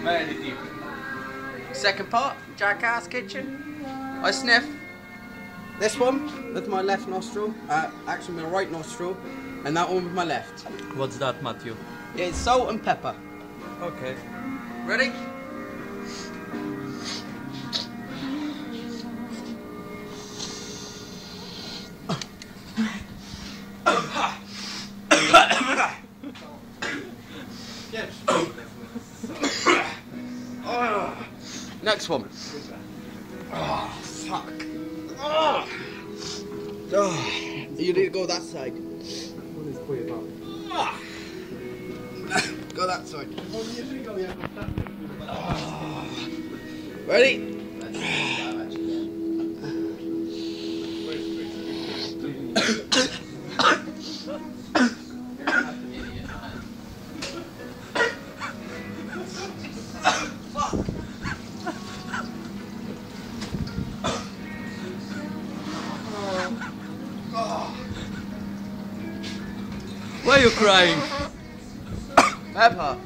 Very deep. Second part, Jackass kitchen. I sniff this one with my left nostril, actually my right nostril, and that one with my left. What's that, Matthew? It's salt and pepper. Okay. Ready? Next one. Oh, fuck. Oh. Oh. You need to go that side. Oh. Go that side. Oh. Ready? Why are you crying? Pepper.